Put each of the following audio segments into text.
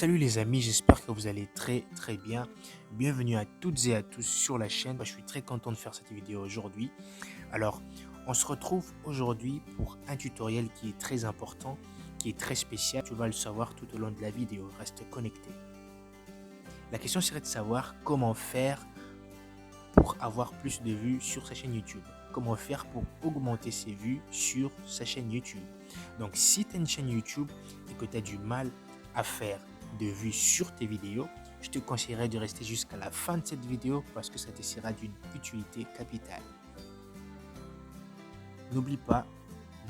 Salut les amis, j'espère que vous allez très bien. Bienvenue à toutes et à tous sur la chaîne. Je suis très content de faire cette vidéo aujourd'hui. Alors, on se retrouve aujourd'hui pour un tutoriel qui est très important, qui est très spécial. Tu vas le savoir tout au long de la vidéo. Reste connecté. La question serait de savoir comment faire pour avoir plus de vues sur sa chaîne YouTube. Comment faire pour augmenter ses vues sur sa chaîne YouTube. Donc, si tu as une chaîne YouTube et que tu as du mal à faire de vues sur tes vidéos, je te conseillerais de rester jusqu'à la fin de cette vidéo parce que ça te sera d'une utilité capitale. N'oublie pas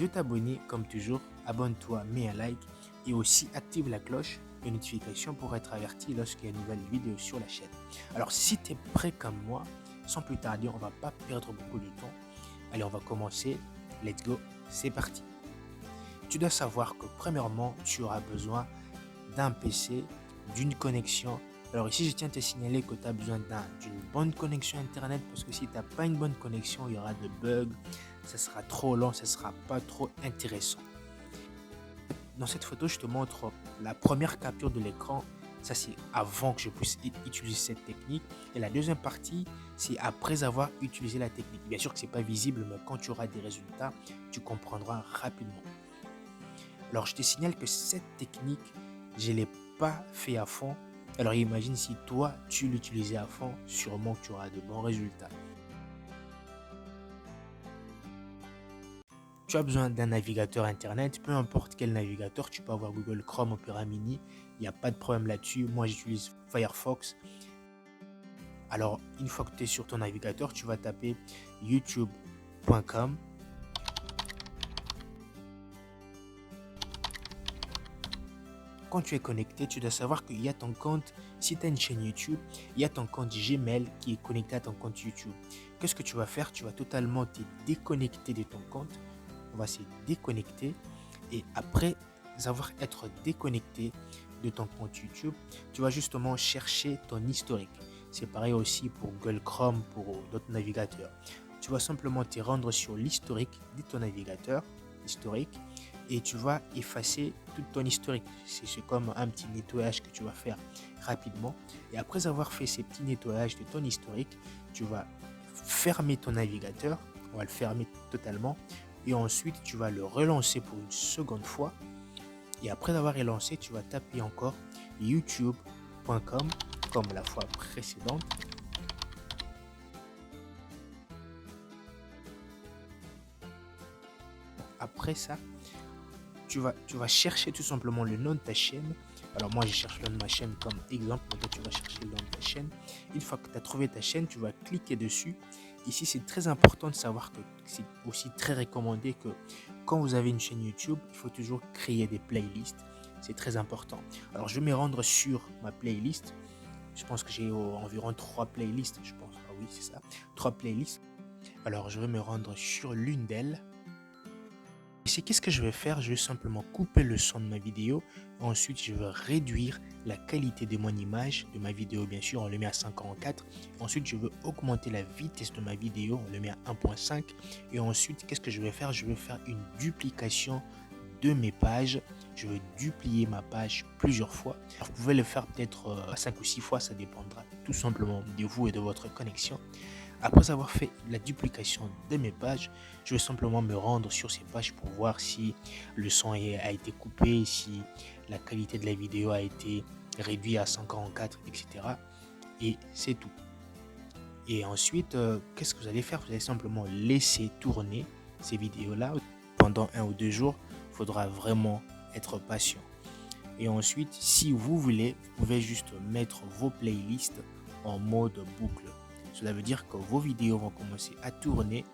de t'abonner comme toujours, abonne-toi, mets un like et aussi active la cloche de notification pour être averti lorsqu'il y a une nouvelle vidéo sur la chaîne. Alors si tu es prêt comme moi, sans plus tarder, on ne va pas perdre beaucoup de temps. Allez, on va commencer. Let's go, c'est parti. Tu dois savoir que premièrement, tu auras besoin d'un PC, d'une connexion. Alors ici, je tiens à te signaler que tu as besoin d'une bonne connexion Internet parce que si tu n'as pas une bonne connexion, il y aura des bugs, ça sera trop long, ça ne sera pas trop intéressant. Dans cette photo, je te montre la première capture de l'écran. Ça, c'est avant que je puisse utiliser cette technique. Et la deuxième partie, c'est après avoir utilisé la technique. Bien sûr que ce n'est pas visible, mais quand tu auras des résultats, tu comprendras rapidement. Alors, je te signale que cette technique, je ne l'ai pas fait à fond. Alors, imagine si toi, tu l'utilisais à fond, sûrement que tu auras de bons résultats. Tu as besoin d'un navigateur Internet, peu importe quel navigateur, tu peux avoir Google Chrome, Opera Mini, il n'y a pas de problème là-dessus. Moi, j'utilise Firefox. Alors, une fois que tu es sur ton navigateur, tu vas taper youtube.com. Quand tu es connecté, tu dois savoir qu'il y a ton compte, si tu as une chaîne YouTube, il y a ton compte Gmail qui est connecté à ton compte YouTube. Qu'est-ce que tu vas faire? Tu vas totalement te déconnecter de ton compte. On va se déconnecter et après être déconnecté de ton compte YouTube, tu vas justement chercher ton historique. C'est pareil aussi pour Google Chrome, pour d'autres navigateurs. Tu vas simplement te rendre sur l'historique de ton navigateur, historique, et tu vas effacer tout ton historique. C'est comme un petit nettoyage que tu vas faire rapidement. Et après avoir fait ces petits nettoyages de ton historique, tu vas fermer ton navigateur. On va le fermer totalement. Et ensuite, tu vas le relancer pour une seconde fois. Et après avoir relancé, tu vas taper encore youtube.com comme la fois précédente. Après ça, tu vas chercher tout simplement le nom de ta chaîne. Alors moi, je cherche le nom de ma chaîne comme exemple. Toi, tu vas chercher le nom de ta chaîne. Une fois que tu as trouvé ta chaîne, tu vas cliquer dessus. Ici, c'est très important de savoir que c'est aussi très recommandé que quand vous avez une chaîne YouTube, il faut toujours créer des playlists. C'est très important. Alors, je vais me rendre sur ma playlist. Je pense que j'ai environ 3 playlists, je pense. Ah oui, c'est ça. 3 playlists. Alors, je vais me rendre sur l'une d'elles. Ici, qu'est-ce que je vais faire? Je vais simplement couper le son de ma vidéo. Ensuite, je vais réduire la qualité de mon image, de ma vidéo, bien sûr, on le met à 544. Ensuite, je veux augmenter la vitesse de ma vidéo, on le met à 1.5. Et ensuite, qu'est-ce que je vais faire? Je vais faire une duplication de mes pages. Je vais duplier ma page plusieurs fois. Vous pouvez le faire peut-être 5 ou 6 fois, ça dépendra tout simplement de vous et de votre connexion. Après avoir fait la duplication de mes pages, je vais simplement me rendre sur ces pages pour voir si le son a été coupé, si la qualité de la vidéo a été réduite à 144, etc. Et c'est tout. Et ensuite, qu'est-ce que vous allez faire? Vous allez simplement laisser tourner ces vidéos-là pendant 1 ou 2 jours. Il faudra vraiment être patient. Et ensuite, si vous voulez, vous pouvez juste mettre vos playlists en mode boucle. Cela veut dire que vos vidéos vont commencer à tourner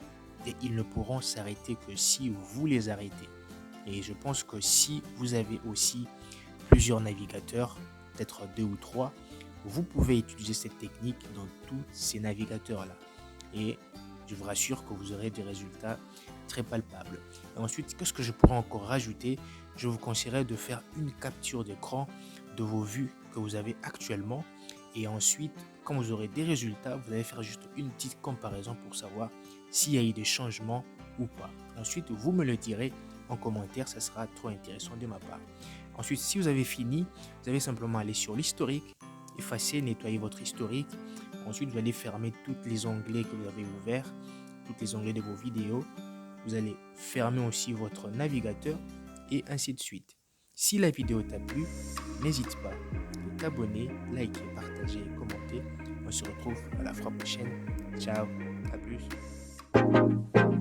et ils ne pourront s'arrêter que si vous les arrêtez. Et je pense que si vous avez aussi plusieurs navigateurs, peut-être 2 ou 3, vous pouvez utiliser cette technique dans tous ces navigateurs-là. Et je vous rassure que vous aurez des résultats très palpables. Et ensuite, qu'est-ce que je pourrais encore rajouter? Je vous conseillerais de faire une capture d'écran de vos vues que vous avez actuellement. Et ensuite, quand vous aurez des résultats, vous allez faire juste une petite comparaison pour savoir s'il y a eu des changements ou pas. Ensuite, vous me le direz en commentaire, ça sera trop intéressant de ma part. Ensuite, si vous avez fini, vous allez simplement aller sur l'historique, effacer, nettoyer votre historique. Ensuite, vous allez fermer tous les onglets que vous avez ouverts, tous les onglets de vos vidéos. Vous allez fermer aussi votre navigateur et ainsi de suite. Si la vidéo t'a plu, n'hésite pas à t'abonner, liker, partager et commenter. On se retrouve à la fois prochaine. Ciao, à plus.